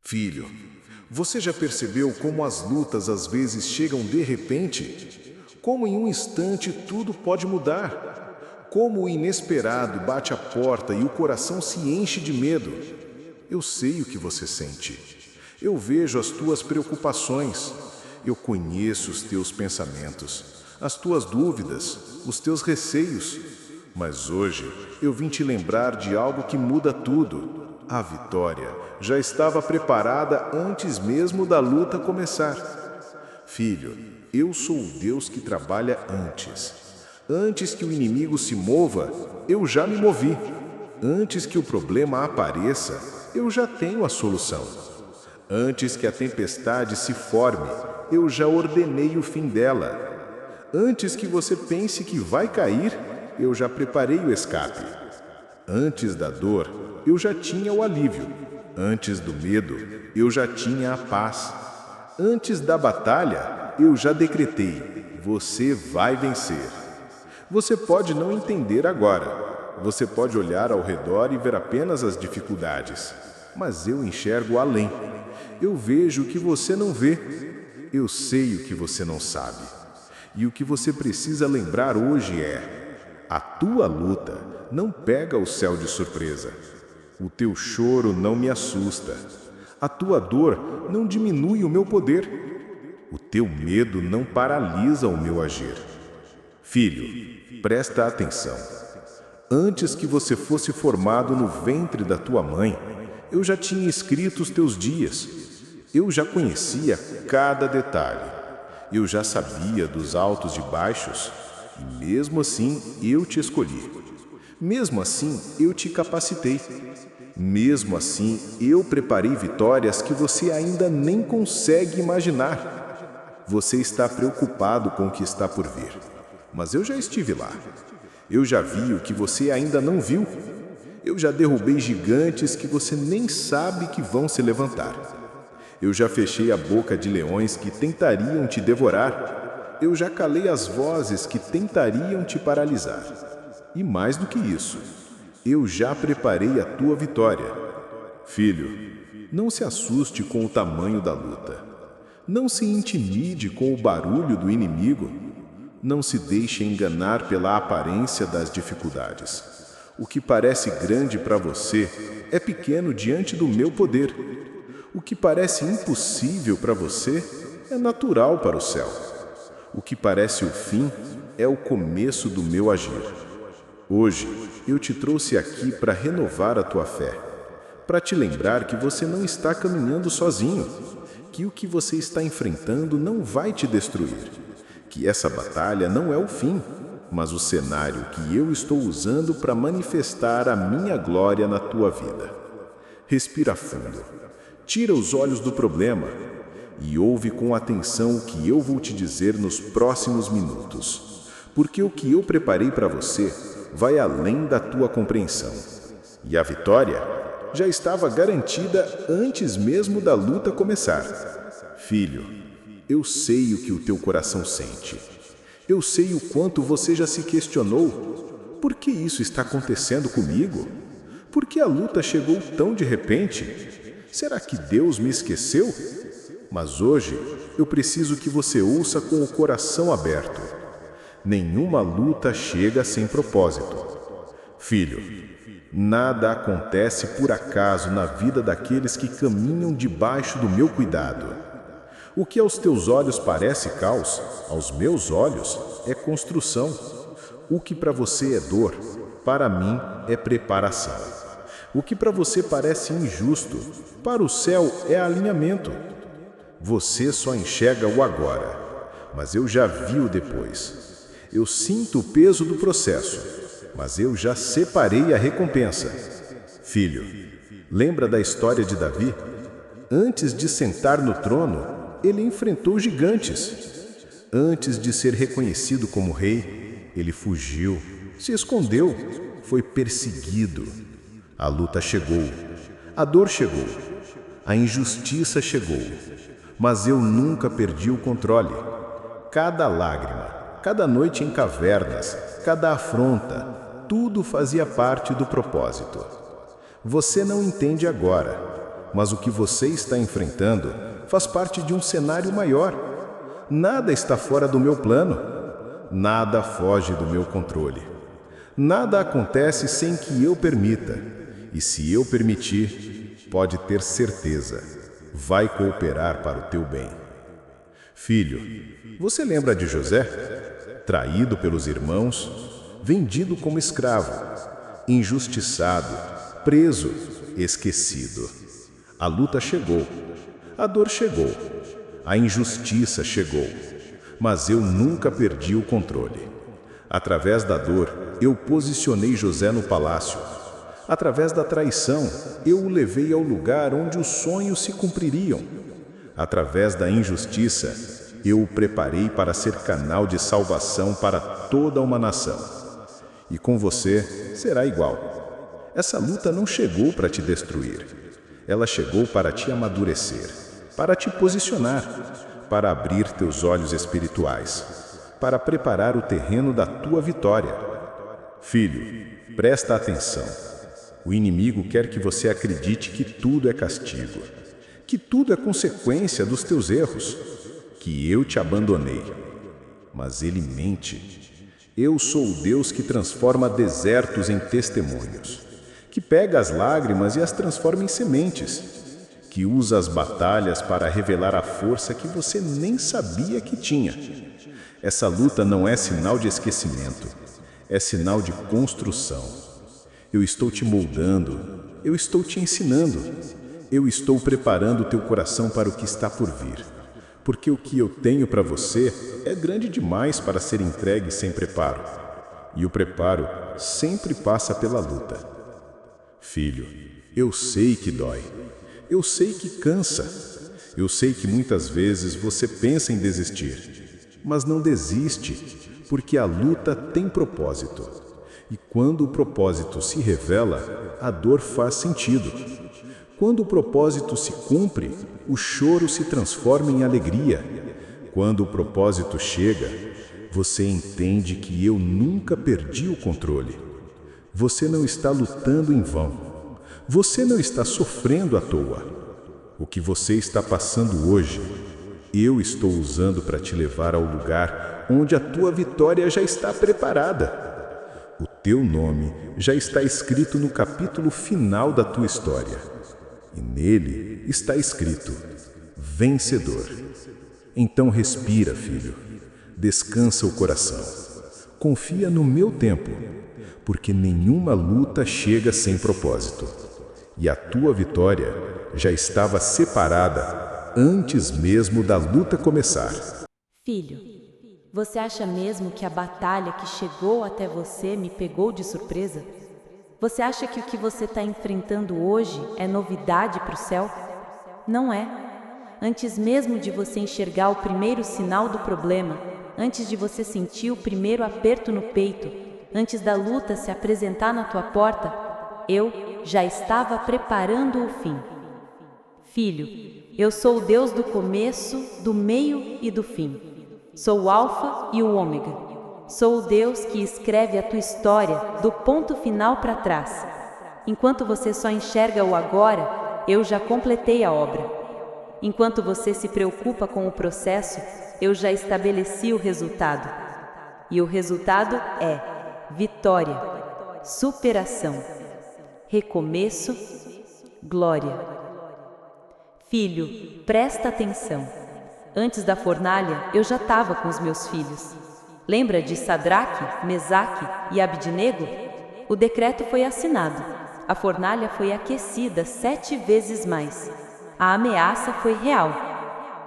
Filho, você já percebeu como as lutas às vezes chegam de repente? Como em um instante tudo pode mudar? Como o inesperado bate a porta e o coração se enche de medo? Eu sei o que você sente. Eu vejo as tuas preocupações. Eu conheço os teus pensamentos, as tuas dúvidas, os teus receios. Mas hoje eu vim te lembrar de algo que muda tudo. A vitória já estava preparada antes mesmo da luta começar. Filho, eu sou o Deus que trabalha antes. Antes que o inimigo se mova, eu já me movi. Antes que o problema apareça, eu já tenho a solução. Antes que a tempestade se forme, eu já ordenei o fim dela. Antes que você pense que vai cair, eu já preparei o escape. Antes da dor, eu já tinha o alívio. Antes do medo, eu já tinha a paz. Antes da batalha, eu já decretei: você vai vencer. Você pode não entender agora. Você pode olhar ao redor e ver apenas as dificuldades. Mas eu enxergo além. Eu vejo o que você não vê. Eu sei o que você não sabe. E o que você precisa lembrar hoje é: a tua luta não pega o céu de surpresa. O teu choro não me assusta. A tua dor não diminui o meu poder. O teu medo não paralisa o meu agir. Filho, presta atenção. Antes que você fosse formado no ventre da tua mãe, eu já tinha escrito os teus dias. Eu já conhecia cada detalhe. Eu já sabia dos altos e baixos. E mesmo assim, eu te escolhi. Mesmo assim, eu te capacitei. Mesmo assim, eu preparei vitórias que você ainda nem consegue imaginar. Você está preocupado com o que está por vir. Mas eu já estive lá. Eu já vi o que você ainda não viu. Eu já derrubei gigantes que você nem sabe que vão se levantar. Eu já fechei a boca de leões que tentariam te devorar. Eu já calei as vozes que tentariam te paralisar. E mais do que isso, eu já preparei a tua vitória. Filho, não se assuste com o tamanho da luta. Não se intimide com o barulho do inimigo. Não se deixe enganar pela aparência das dificuldades. O que parece grande para você é pequeno diante do meu poder. O que parece impossível para você é natural para o céu. O que parece o fim é o começo do meu agir. Hoje, eu te trouxe aqui para renovar a tua fé, para te lembrar que você não está caminhando sozinho, que o que você está enfrentando não vai te destruir, que essa batalha não é o fim, mas o cenário que eu estou usando para manifestar a minha glória na tua vida. Respira fundo, tira os olhos do problema e ouve com atenção o que eu vou te dizer nos próximos minutos, porque o que eu preparei para você vai além da tua compreensão. E a vitória já estava garantida antes mesmo da luta começar. Filho, eu sei o que o teu coração sente. Eu sei o quanto você já se questionou. Por que isso está acontecendo comigo? Por que a luta chegou tão de repente? Será que Deus me esqueceu? Mas hoje eu preciso que você ouça com o coração aberto. Nenhuma luta chega sem propósito. Filho, nada acontece por acaso na vida daqueles que caminham debaixo do meu cuidado. O que aos teus olhos parece caos, aos meus olhos é construção. O que para você é dor, para mim é preparação. O que para você parece injusto, para o céu é alinhamento. Você só enxerga o agora, mas eu já vi o depois. Eu sinto o peso do processo, mas eu já separei a recompensa. Filho, lembra da história de Davi? Antes de sentar no trono, ele enfrentou gigantes. Antes de ser reconhecido como rei, ele fugiu, se escondeu, foi perseguido. A luta chegou, a dor chegou, a injustiça chegou, mas eu nunca perdi o controle. Cada lágrima, cada noite em cavernas, cada afronta, tudo fazia parte do propósito. Você não entende agora, mas o que você está enfrentando faz parte de um cenário maior. Nada está fora do meu plano. Nada foge do meu controle. Nada acontece sem que eu permita. E se eu permitir, pode ter certeza, vai cooperar para o teu bem. Filho, você lembra de José? Traído pelos irmãos, vendido como escravo, injustiçado, preso, esquecido. A luta chegou, a dor chegou, a injustiça chegou, mas eu nunca perdi o controle. Através da dor, eu posicionei José no palácio. Através da traição, eu o levei ao lugar onde os sonhos se cumpririam. Através da injustiça, eu o preparei para ser canal de salvação para toda uma nação. E com você será igual. Essa luta não chegou para te destruir. Ela chegou para te amadurecer, para te posicionar, para abrir teus olhos espirituais, para preparar o terreno da tua vitória. Filho, presta atenção. O inimigo quer que você acredite que tudo é castigo, que tudo é consequência dos teus erros, que eu te abandonei. Mas ele mente. Eu sou o Deus que transforma desertos em testemunhos, que pega as lágrimas e as transforma em sementes, que usa as batalhas para revelar a força que você nem sabia que tinha. Essa luta não é sinal de esquecimento, é sinal de construção. Eu estou te moldando, eu estou te ensinando, eu estou preparando o teu coração para o que está por vir. Porque o que eu tenho para você é grande demais para ser entregue sem preparo. E o preparo sempre passa pela luta. Filho, eu sei que dói, eu sei que cansa, eu sei que muitas vezes você pensa em desistir, mas não desiste, porque a luta tem propósito. E quando o propósito se revela, a dor faz sentido. Quando o propósito se cumpre, o choro se transforma em alegria. Quando o propósito chega, você entende que eu nunca perdi o controle. Você não está lutando em vão. Você não está sofrendo à toa. O que você está passando hoje, eu estou usando para te levar ao lugar onde a tua vitória já está preparada. O teu nome já está escrito no capítulo final da tua história. E nele está escrito: vencedor. Então respira, filho. Descansa o coração. Confia no meu tempo, porque nenhuma luta chega sem propósito. E a tua vitória já estava separada antes mesmo da luta começar. Filho, você acha mesmo que a batalha que chegou até você me pegou de surpresa? Você acha que o que você está enfrentando hoje é novidade para o céu? Não é. Antes mesmo de você enxergar o primeiro sinal do problema, antes de você sentir o primeiro aperto no peito, antes da luta se apresentar na tua porta, eu já estava preparando o fim. Filho, eu sou o Deus do começo, do meio e do fim. Sou o Alfa e o Ômega. Sou o Deus que escreve a tua história do ponto final para trás. Enquanto você só enxerga o agora, eu já completei a obra. Enquanto você se preocupa com o processo, eu já estabeleci o resultado. E o resultado é vitória, superação, recomeço, glória. Filho, presta atenção. Antes da fornalha, eu já estava com os meus filhos. Lembra de Sadraque, Mesaque e Abidnego? O decreto foi assinado. A fornalha foi aquecida 7 vezes mais. A ameaça foi real.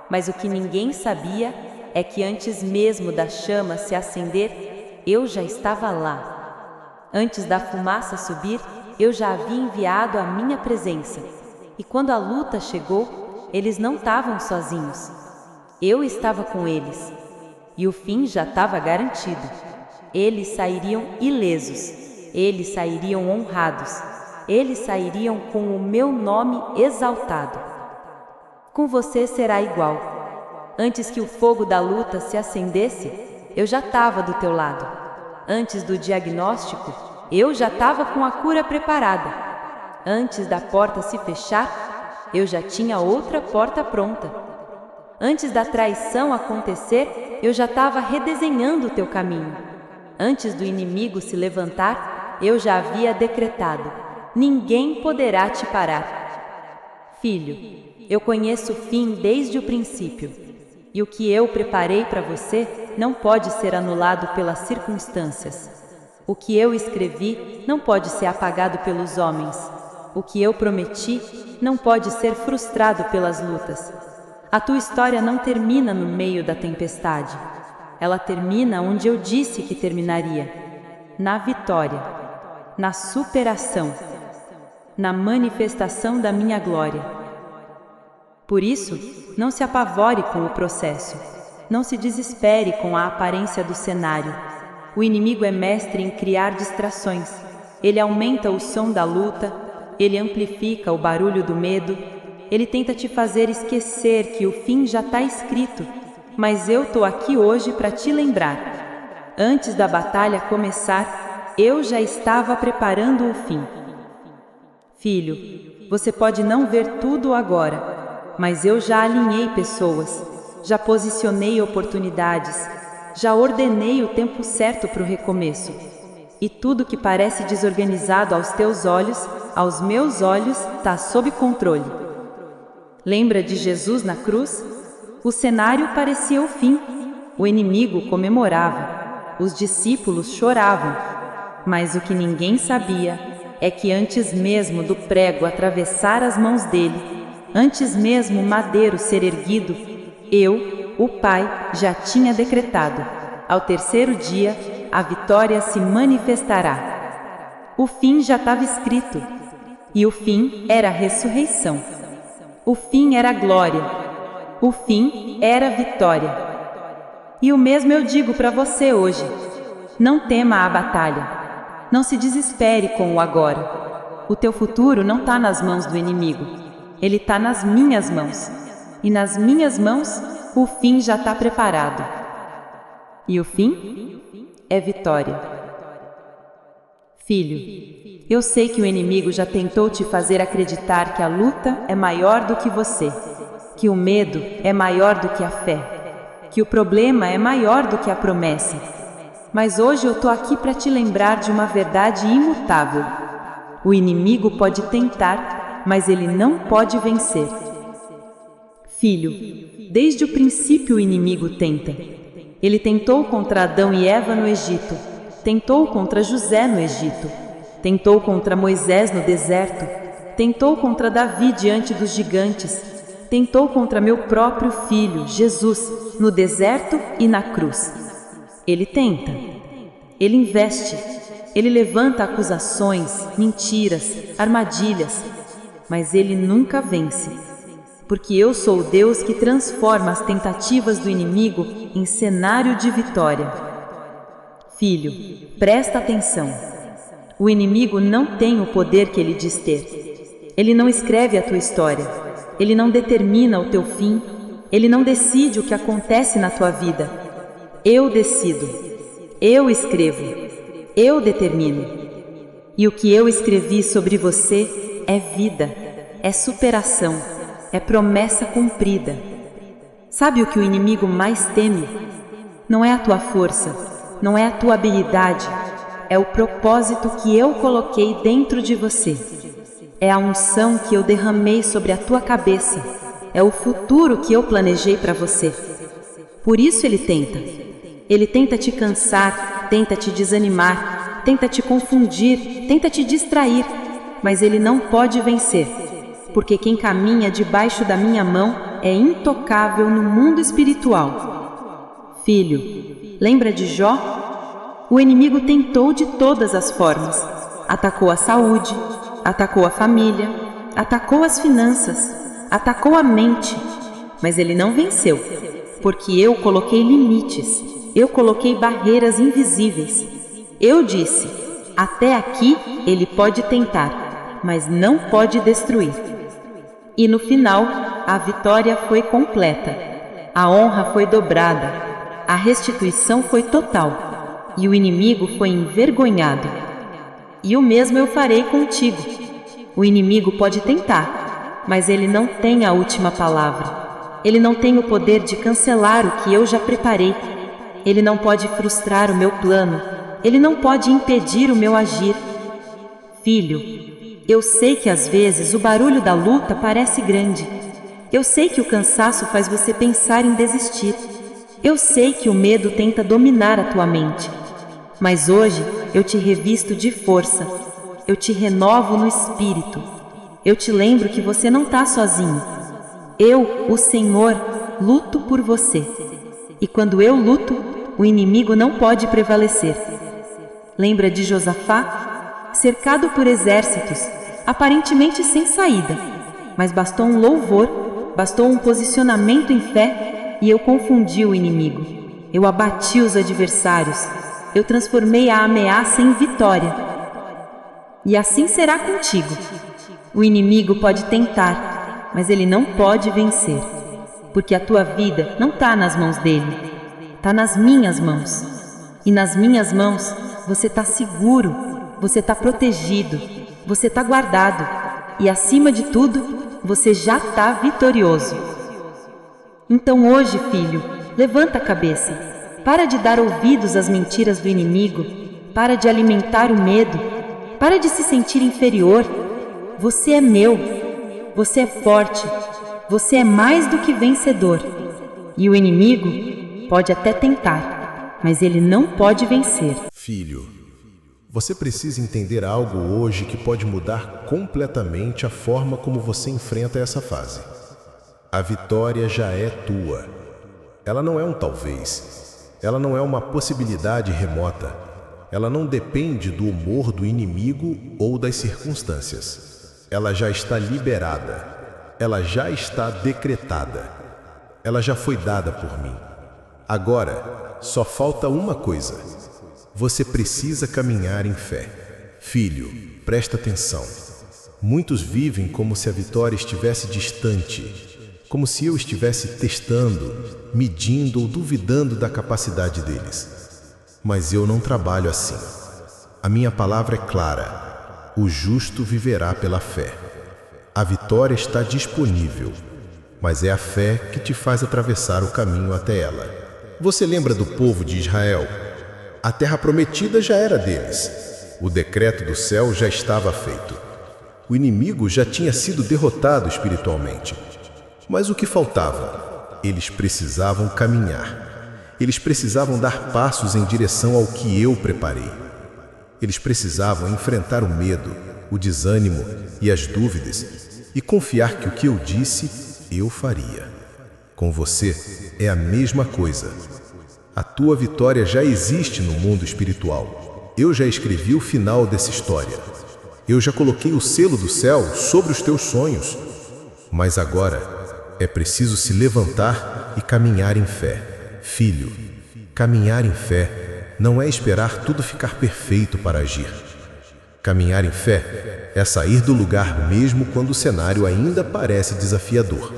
Mas o que ninguém sabia é que antes mesmo da chama se acender, eu já estava lá. Antes da fumaça subir, eu já havia enviado a minha presença. E quando a luta chegou, eles não estavam sozinhos. Eu estava com eles. E o fim já estava garantido. Eles sairiam ilesos. Eles sairiam honrados. Eles sairiam com o meu nome exaltado. Com você será igual. Antes que o fogo da luta se acendesse, eu já estava do teu lado. Antes do diagnóstico, eu já estava com a cura preparada. Antes da porta se fechar, eu já tinha outra porta pronta. Antes da traição acontecer, eu já estava redesenhando o teu caminho. Antes do inimigo se levantar, eu já havia decretado: ninguém poderá te parar. Filho, eu conheço o fim desde o princípio, e o que eu preparei para você não pode ser anulado pelas circunstâncias. O que eu escrevi não pode ser apagado pelos homens. O que eu prometi não pode ser frustrado pelas lutas. A tua história não termina no meio da tempestade. Ela termina onde eu disse que terminaria: na vitória, na superação, na manifestação da minha glória. Por isso, não se apavore com o processo. Não se desespere com a aparência do cenário. O inimigo é mestre em criar distrações. Ele aumenta o som da luta, ele amplifica o barulho do medo, ele tenta te fazer esquecer que o fim já está escrito, mas eu estou aqui hoje para te lembrar. Antes da batalha começar, eu já estava preparando o fim. Filho, você pode não ver tudo agora, mas eu já alinhei pessoas, já posicionei oportunidades, já ordenei o tempo certo para o recomeço. E tudo que parece desorganizado aos teus olhos, aos meus olhos, está sob controle. Lembra de Jesus na cruz? O cenário parecia o fim. O inimigo comemorava. Os discípulos choravam. Mas o que ninguém sabia é que antes mesmo do prego atravessar as mãos dele, antes mesmo o madeiro ser erguido, eu, o Pai, já tinha decretado: ao terceiro dia, a vitória se manifestará. O fim já estava escrito. E o fim era a ressurreição. O fim era a glória. O fim era a vitória. E o mesmo eu digo para você hoje: não tema a batalha. Não se desespere com o agora. O teu futuro não está nas mãos do inimigo. Ele está nas minhas mãos. E nas minhas mãos, o fim já está preparado. E o fim é vitória. Filho, eu sei que o inimigo já tentou te fazer acreditar que a luta é maior do que você, que o medo é maior do que a fé, que o problema é maior do que a promessa. Mas hoje eu estou aqui para te lembrar de uma verdade imutável. O inimigo pode tentar, mas ele não pode vencer. Filho, desde o princípio o inimigo tenta. Ele tentou contra Adão e Eva no Egito, tentou contra José no Egito, tentou contra Moisés no deserto, tentou contra Davi diante dos gigantes, tentou contra meu próprio filho, Jesus, no deserto e na cruz. Ele tenta, ele investe, ele levanta acusações, mentiras, armadilhas, mas ele nunca vence. Porque eu sou o Deus que transforma as tentativas do inimigo em cenário de vitória. Filho, presta atenção. O inimigo não tem o poder que ele diz ter. Ele não escreve a tua história. Ele não determina o teu fim. Ele não decide o que acontece na tua vida. Eu decido. Eu escrevo. Eu determino. E o que eu escrevi sobre você é vida, é superação, é promessa cumprida. Sabe o que o inimigo mais teme? Não é a tua força, não é a tua habilidade, é o propósito que eu coloquei dentro de você. É a unção que eu derramei sobre a tua cabeça, é o futuro que eu planejei para você. Por isso ele tenta. Ele tenta te cansar, tenta te desanimar, tenta te confundir, tenta te distrair, mas ele não pode vencer. Porque quem caminha debaixo da minha mão é intocável no mundo espiritual. Filho, lembra de Jó? O inimigo tentou de todas as formas. Atacou a saúde, atacou a família, atacou as finanças, atacou a mente. Mas ele não venceu, porque eu coloquei limites, eu coloquei barreiras invisíveis. Eu disse: até aqui ele pode tentar, mas não pode destruir. E no final, a vitória foi completa, a honra foi dobrada, a restituição foi total, e o inimigo foi envergonhado. E o mesmo eu farei contigo. O inimigo pode tentar, mas ele não tem a última palavra. Ele não tem o poder de cancelar o que eu já preparei. Ele não pode frustrar o meu plano. Ele não pode impedir o meu agir. Filho, eu sei que às vezes o barulho da luta parece grande. Eu sei que o cansaço faz você pensar em desistir. Eu sei que o medo tenta dominar a tua mente. Mas hoje eu te revisto de força. Eu te renovo no espírito. Eu te lembro que você não está sozinho. Eu, o Senhor, luto por você. E quando eu luto, o inimigo não pode prevalecer. Lembra de Josafá? Cercado por exércitos, aparentemente sem saída. Mas bastou um louvor, bastou um posicionamento em fé, e eu confundi o inimigo. Eu abati os adversários. Eu transformei a ameaça em vitória. E assim será contigo. O inimigo pode tentar, mas ele não pode vencer. Porque a tua vida não está nas mãos dele. Está nas minhas mãos. E nas minhas mãos, você está seguro, você está protegido, você está guardado. E acima de tudo, você já está vitorioso. Então hoje, filho, levanta a cabeça. Para de dar ouvidos às mentiras do inimigo. Para de alimentar o medo. Para de se sentir inferior. Você é meu. Você é forte. Você é mais do que vencedor. E o inimigo pode até tentar, mas ele não pode vencer. Filho, você precisa entender algo hoje que pode mudar completamente a forma como você enfrenta essa fase. A vitória já é tua. Ela não é um talvez. Ela não é uma possibilidade remota. Ela não depende do humor do inimigo ou das circunstâncias. Ela já está liberada. Ela já está decretada. Ela já foi dada por mim. Agora, só falta uma coisa. Você precisa caminhar em fé. Filho, presta atenção. Muitos vivem como se a vitória estivesse distante, como se eu estivesse testando, medindo ou duvidando da capacidade deles. Mas eu não trabalho assim. A minha palavra é clara. O justo viverá pela fé. A vitória está disponível, mas é a fé que te faz atravessar o caminho até ela. Você lembra do povo de Israel? A terra prometida já era deles. O decreto do céu já estava feito. O inimigo já tinha sido derrotado espiritualmente. Mas o que faltava? Eles precisavam caminhar. Eles precisavam dar passos em direção ao que eu preparei. Eles precisavam enfrentar o medo, o desânimo e as dúvidas e confiar que o que eu disse, eu faria. Com você é a mesma coisa. A tua vitória já existe no mundo espiritual. Eu já escrevi o final dessa história. Eu já coloquei o selo do céu sobre os teus sonhos. Mas agora é preciso se levantar e caminhar em fé. Filho, caminhar em fé não é esperar tudo ficar perfeito para agir. Caminhar em fé é sair do lugar mesmo quando o cenário ainda parece desafiador.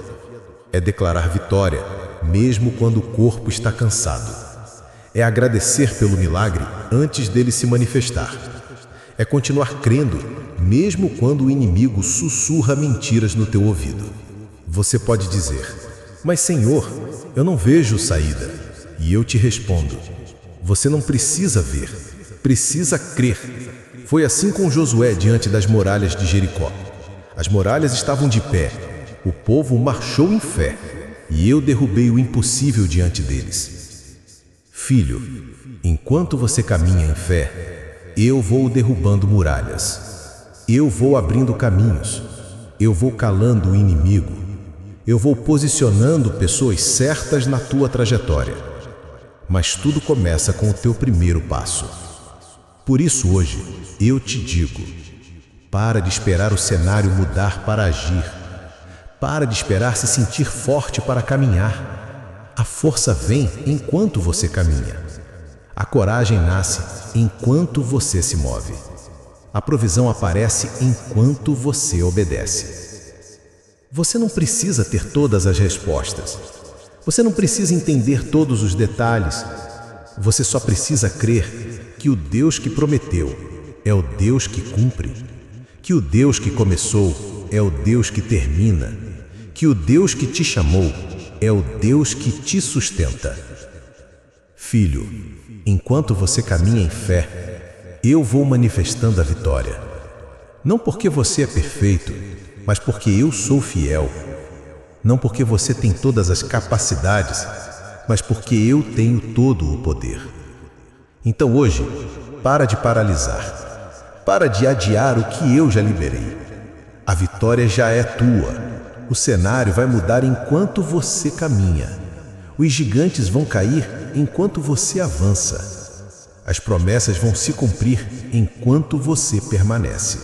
É declarar vitória mesmo quando o corpo está cansado. É agradecer pelo milagre antes dele se manifestar. É continuar crendo mesmo quando o inimigo sussurra mentiras no teu ouvido. Você pode dizer: mas Senhor, eu não vejo saída. E eu te respondo: você não precisa ver, precisa crer. Foi assim com Josué diante das muralhas de Jericó. As muralhas estavam de pé, o povo marchou em fé, e eu derrubei o impossível diante deles. Filho, enquanto você caminha em fé, eu vou derrubando muralhas. Eu vou abrindo caminhos. Eu vou calando o inimigo. Eu vou posicionando pessoas certas na tua trajetória. Mas tudo começa com o teu primeiro passo. Por isso hoje, eu te digo, para de esperar o cenário mudar para agir. Para de esperar se sentir forte para caminhar. A força vem enquanto você caminha. A coragem nasce enquanto você se move. A provisão aparece enquanto você obedece. Você não precisa ter todas as respostas. Você não precisa entender todos os detalhes. Você só precisa crer que o Deus que prometeu é o Deus que cumpre. Que o Deus que começou é o Deus que termina, que o Deus que te chamou é o Deus que te sustenta. Filho, enquanto você caminha em fé, eu vou manifestando a vitória. Não porque você é perfeito, mas porque eu sou fiel. Não porque você tem todas as capacidades, mas porque eu tenho todo o poder. Então hoje, para de paralisar. Para de adiar o que eu já liberei. A vitória já é tua. O cenário vai mudar enquanto você caminha. Os gigantes vão cair enquanto você avança. As promessas vão se cumprir enquanto você permanece.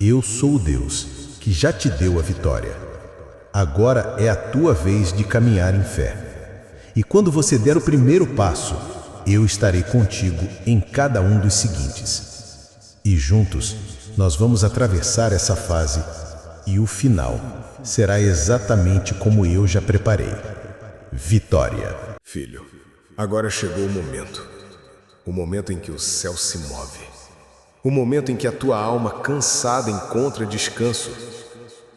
Eu sou o Deus que já te deu a vitória. Agora é a tua vez de caminhar em fé. E quando você der o primeiro passo, eu estarei contigo em cada um dos seguintes. E juntos, nós vamos atravessar essa fase e o final será exatamente como eu já preparei. Vitória. Filho, agora chegou o momento em que o céu se move, o momento em que a tua alma cansada encontra descanso,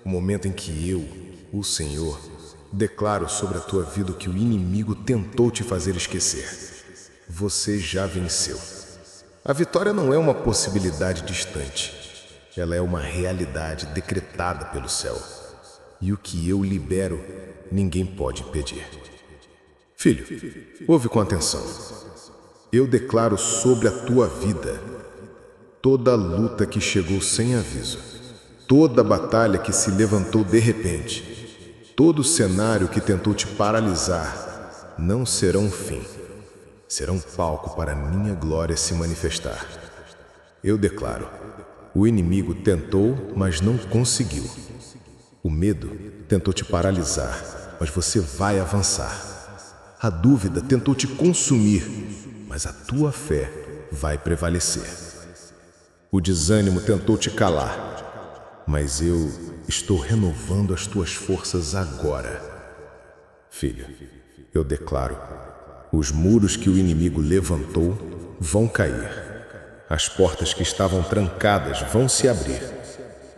o momento em que eu, o Senhor, declaro sobre a tua vida o que o inimigo tentou te fazer esquecer. Você já venceu. A vitória não é uma possibilidade distante, ela é uma realidade decretada pelo céu. E o que eu libero, ninguém pode impedir. Filho, ouve com atenção. Eu declaro sobre a tua vida toda luta que chegou sem aviso, toda batalha que se levantou de repente, todo cenário que tentou te paralisar, não serão fim. Serão palco para a minha glória se manifestar. Eu declaro, o inimigo tentou, mas não conseguiu. O medo tentou te paralisar, mas você vai avançar. A dúvida tentou te consumir, mas a tua fé vai prevalecer. O desânimo tentou te calar, mas eu estou renovando as tuas forças agora. Filho, eu declaro, os muros que o inimigo levantou vão cair. As portas que estavam trancadas vão se abrir.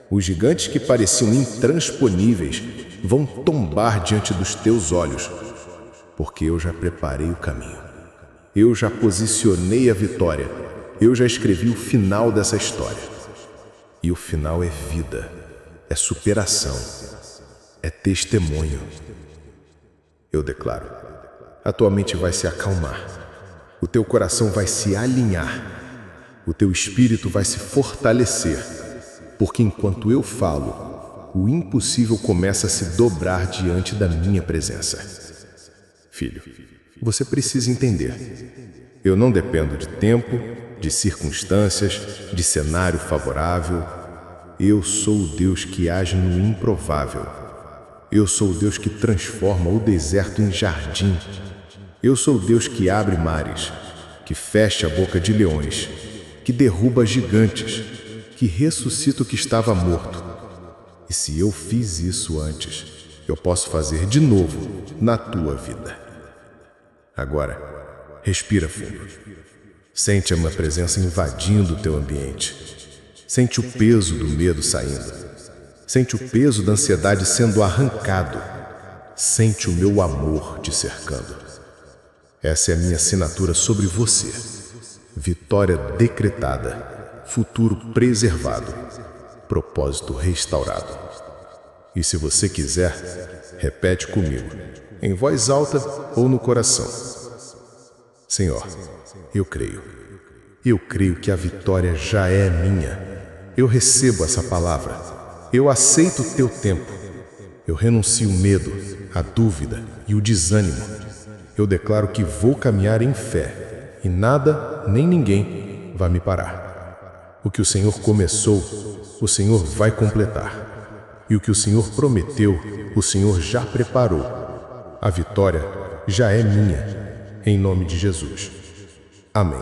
Os gigantes que pareciam intransponíveis vão tombar diante dos teus olhos, porque eu já preparei o caminho. Eu já posicionei a vitória. Eu já escrevi o final dessa história. E o final é vida, é superação, é testemunho. Eu declaro, a tua mente vai se acalmar, o teu coração vai se alinhar, o teu espírito vai se fortalecer, porque enquanto eu falo, o impossível começa a se dobrar diante da minha presença. Filho, você precisa entender. Eu não dependo de tempo, de circunstâncias, de cenário favorável. Eu sou o Deus que age no improvável. Eu sou o Deus que transforma o deserto em jardim. Eu sou o Deus que abre mares, que fecha a boca de leões, que derruba gigantes, que ressuscita o que estava morto. E se eu fiz isso antes, eu posso fazer de novo na tua vida. Agora, respira fundo. Sente a minha presença invadindo o teu ambiente. Sente o peso do medo saindo. Sente o peso da ansiedade sendo arrancado. Sente o meu amor te cercando. Essa é a minha assinatura sobre você. Vitória decretada, futuro preservado, propósito restaurado. E se você quiser, repete comigo, em voz alta ou no coração. Senhor, eu creio. Eu creio que a vitória já é minha. Eu recebo essa palavra. Eu aceito o teu tempo. Eu renuncio o medo, a dúvida e o desânimo. Eu declaro que vou caminhar em fé e nada, nem ninguém, vai me parar. O que o Senhor começou, o Senhor vai completar. E o que o Senhor prometeu, o Senhor já preparou. A vitória já é minha, em nome de Jesus. Amém.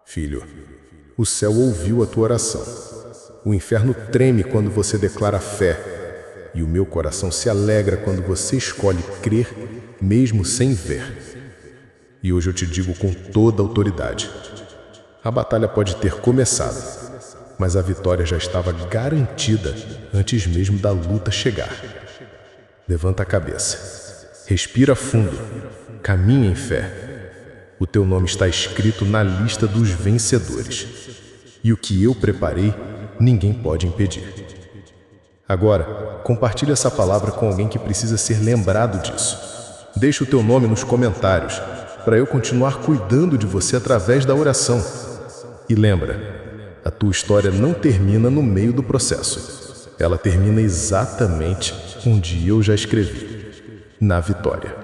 Filho, o céu ouviu a tua oração. O inferno treme quando você declara fé, e o meu coração se alegra quando você escolhe crer, mesmo sem ver. E hoje eu te digo com toda a autoridade: a batalha pode ter começado, mas a vitória já estava garantida antes mesmo da luta chegar. Levanta a cabeça, respira fundo, caminha em fé. O teu nome está escrito na lista dos vencedores. E o que eu preparei, ninguém pode impedir. Agora, compartilhe essa palavra com alguém que precisa ser lembrado disso. Deixe o teu nome nos comentários, para eu continuar cuidando de você através da oração. E lembra, a tua história não termina no meio do processo. Ela termina exatamente onde eu já escrevi, na vitória.